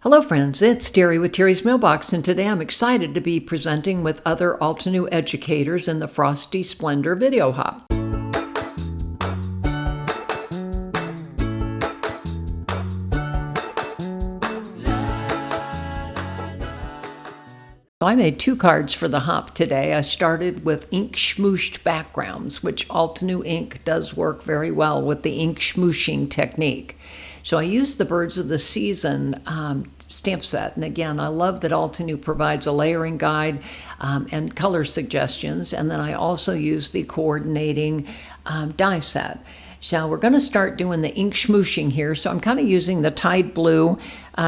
Hello friends, it's Terry with Terry's Mailbox, and today I'm excited to be presenting with other Altenew educators in the Frosty Splendor video hop. I made 2 cards for the hop today. I started with ink smooshed backgrounds, which Altenew ink does work very well with the ink smooshing technique. So I used the Birds of the Season stamp set, and again, I love that Altenew provides a layering guide and color suggestions, and then I also use the coordinating die set. So we're going to start doing the ink smooshing here. So I'm kind of using the Tide Blue,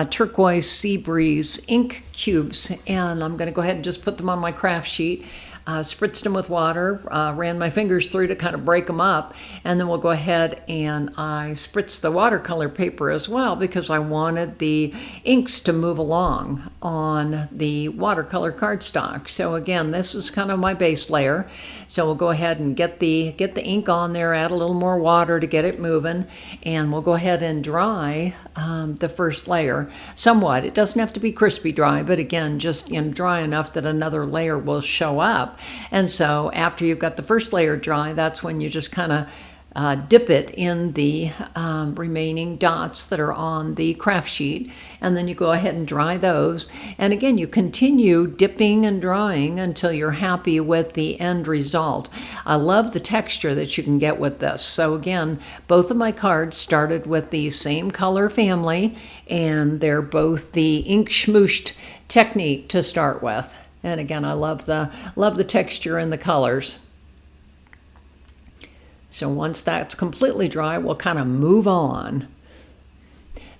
Turquoise, Sea Breeze ink cubes, and I'm going to go ahead and just put them on my craft sheet. Spritzed them with water, ran my fingers through to kind of break them up, and then we'll go ahead and I spritzed the watercolor paper as well because I wanted the inks to move along on the watercolor cardstock. So again, this is kind of my base layer. So we'll go ahead and get the ink on there, add a little more water to get it moving, and we'll go ahead and dry the first layer somewhat. It doesn't have to be crispy dry, but again, just dry enough that another layer will show up. And so after you've got the first layer dry, that's when you just kind of dip it in the remaining dots that are on the craft sheet, and then you go ahead and dry those. And again, you continue dipping and drying until you're happy with the end result. I love the texture that you can get with this. So again, both of my cards started with the same color family, and they're both the ink smooshed technique to start with. And again, I love the texture and the colors. So once that's completely dry, we'll kind of move on.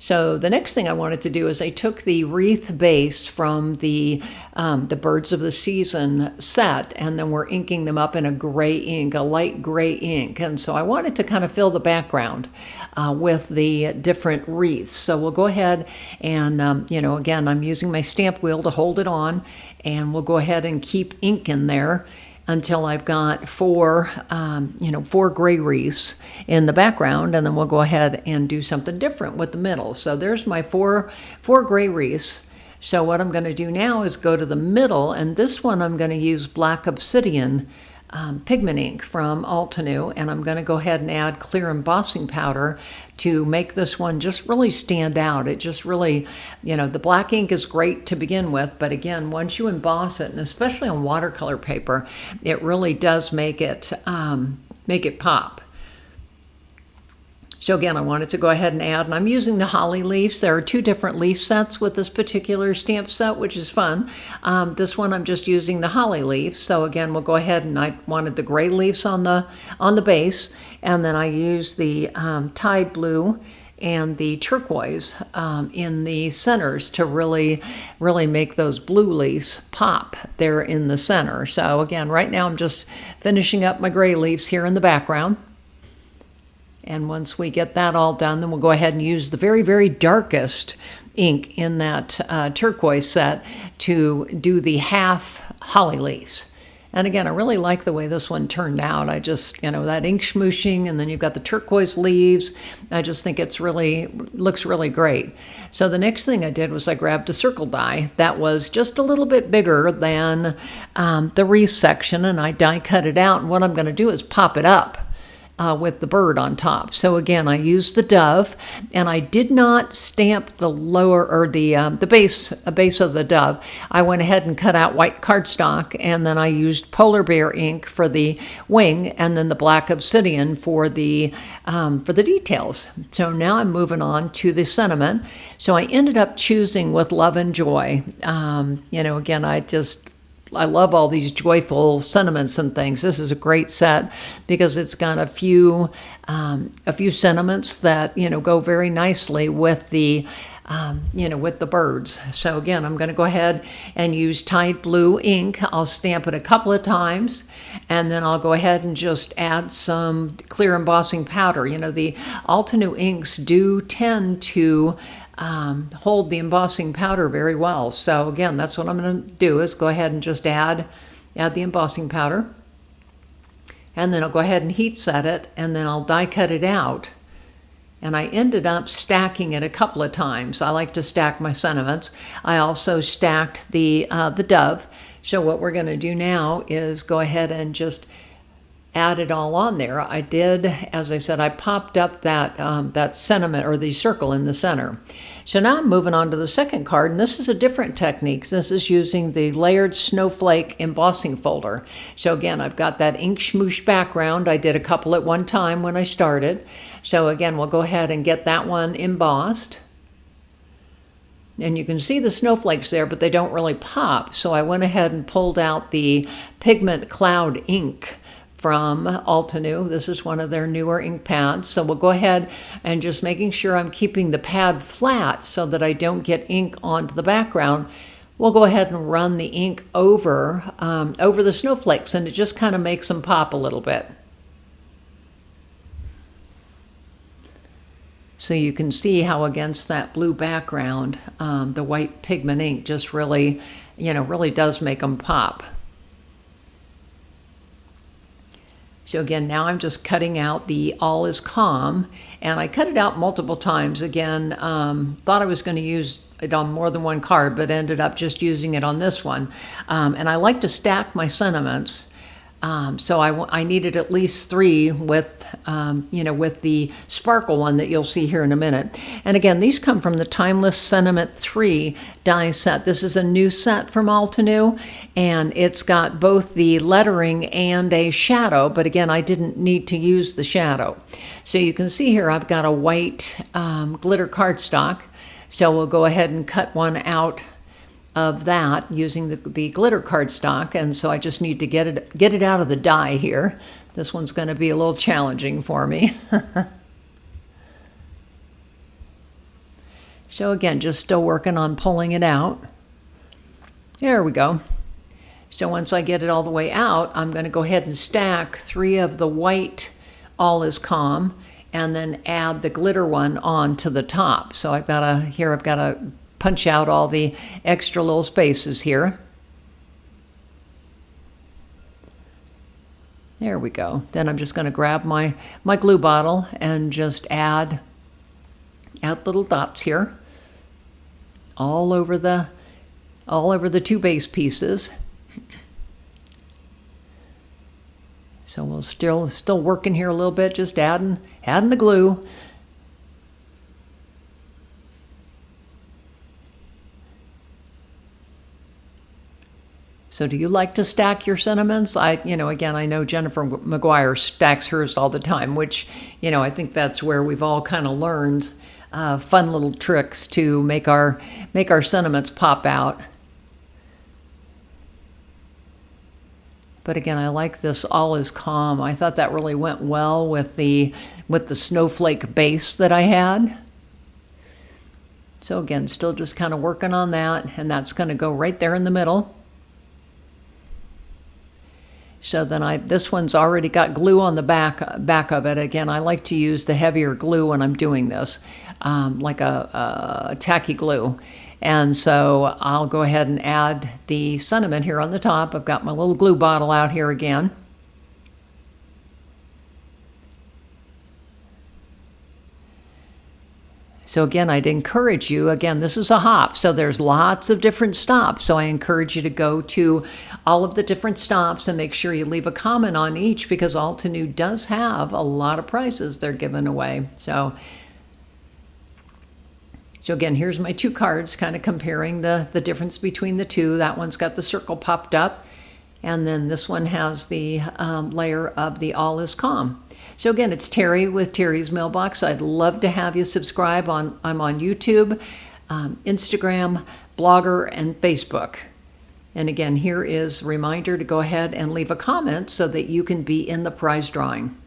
So the next thing I wanted to do is I took the wreath base from the Birds of the Season set, and then we're inking them up in a gray ink, a light gray ink. And so I wanted to kind of fill the background with the different wreaths. So we'll go ahead and, again, I'm using my stamp wheel to hold it on, and we'll go ahead and keep ink in there until I've got four gray wreaths in the background, and then we'll go ahead and do something different with the middle. So there's my four gray wreaths. So what I'm going to do now is go to the middle, and this one I'm going to use Black Obsidian pigment ink from Altenew, and I'm going to go ahead and add clear embossing powder to make this one just really stand out. It just really, the black ink is great to begin with, but again, once you emboss it, and especially on watercolor paper, it really does make it pop. So again, I wanted to go ahead and add, and I'm using the holly leaves. There are 2 different leaf sets with this particular stamp set, which is fun. This one I'm just using the holly leaves. So again, we'll go ahead, and I wanted the gray leaves on the base, and then I use the Tide Blue and the turquoise in the centers to really make those blue leaves pop there in the center. So again, right now I'm just finishing up my gray leaves here in the background. And once we get that all done, then we'll go ahead and use the very, very darkest ink in that turquoise set to do the half holly leaves. And again, I really like the way this one turned out. I just, that ink smooshing, and then you've got the turquoise leaves. I just think looks really great. So the next thing I did was I grabbed a circle die that was just a little bit bigger than the wreath section, and I die cut it out. And what I'm going to do is pop it up with the bird on top. So again, I used the dove, and I did not stamp the lower or the base of the dove. I went ahead and cut out white cardstock, and then I used polar bear ink for the wing, and then the Black Obsidian for the details. So now I'm moving on to the sentiment. So I ended up choosing with Love and Joy. Again, I love all these joyful sentiments and things. This is a great set because it's got a few sentiments that go very nicely with the birds. So again, I'm going to go ahead and use Tide Blue ink. I'll stamp it a couple of times, and then I'll go ahead and just add some clear embossing powder. The Altenew inks do tend to hold the embossing powder very well. So again, that's what I'm going to do, is go ahead and just add the embossing powder, and then I'll go ahead and heat set it, and then I'll die cut it out. And I ended up stacking it a couple of times. I like to stack my sentiments. I also stacked the dove. So what we're going to do now is go ahead and just add it all on there. I did, as I said, I popped up that sentiment or the circle in the center. So now I'm moving on to the second card, and this is a different technique. This is using the layered snowflake embossing folder. So again, I've got that ink smoosh background. I did a couple at one time when I started. So again, we'll go ahead and get that one embossed. And you can see the snowflakes there, but they don't really pop. So I went ahead and pulled out the Pigment Cloud ink from Altenew. This is one of their newer ink pads. So we'll go ahead and just making sure I'm keeping the pad flat so that I don't get ink onto the background. We'll go ahead and run the ink over the snowflakes, and it just kind of makes them pop a little bit. So you can see how against that blue background, the white pigment ink just really, really does make them pop. So again, now I'm just cutting out the All Is Calm, and I cut it out multiple times. Again, thought I was going to use it on more than one card, but ended up just using it on this one. And I like to stack my sentiments. So I needed at least 3 with, with the sparkle one that you'll see here in a minute. And again, these come from the Timeless Sentiment 3 die set. This is a new set from Altenew, and it's got both the lettering and a shadow, but again, I didn't need to use the shadow. So you can see here I've got a white glitter cardstock. So we'll go ahead and cut one out of that using the glitter cardstock, and so I just need to get it out of the die here. This one's going to be a little challenging for me. So again, just still working on pulling it out. There we go. So once I get it all the way out, I'm going to go ahead and stack 3 of the white All Is Calm and then add the glitter one on to the top. So I've got to punch out all the extra little spaces here. There we go. Then I'm just going to grab my glue bottle and just add little dots here all over the 2 base pieces. So we'll still working here a little bit, just adding the glue. So do you like to stack your sentiments? Again, I know Jennifer McGuire stacks hers all the time, which, I think that's where we've all kind of learned fun little tricks to make our sentiments pop out. But again, I like this All Is Calm. I thought that really went well with the snowflake base that I had. So again, still just kind of working on that, and that's going to go right there in the middle. So then this one's already got glue on the back of it. Again, I like to use the heavier glue when I'm doing this, like a tacky glue. And so I'll go ahead and add the sentiment here on the top. I've got my little glue bottle out here again. So again, I'd encourage you, again, this is a hop, so there's lots of different stops. So I encourage you to go to all of the different stops and make sure you leave a comment on each, because Altenew does have a lot of prizes they're giving away. So again, here's my 2 cards, kind of comparing the difference between the 2. That one's got the circle popped up, and then this one has the layer of the All Is Calm. So again, it's Terry with Terry's Mailbox. I'd love to have you subscribe. I'm on YouTube, Instagram, Blogger, and Facebook. And again, here is a reminder to go ahead and leave a comment so that you can be in the prize drawing.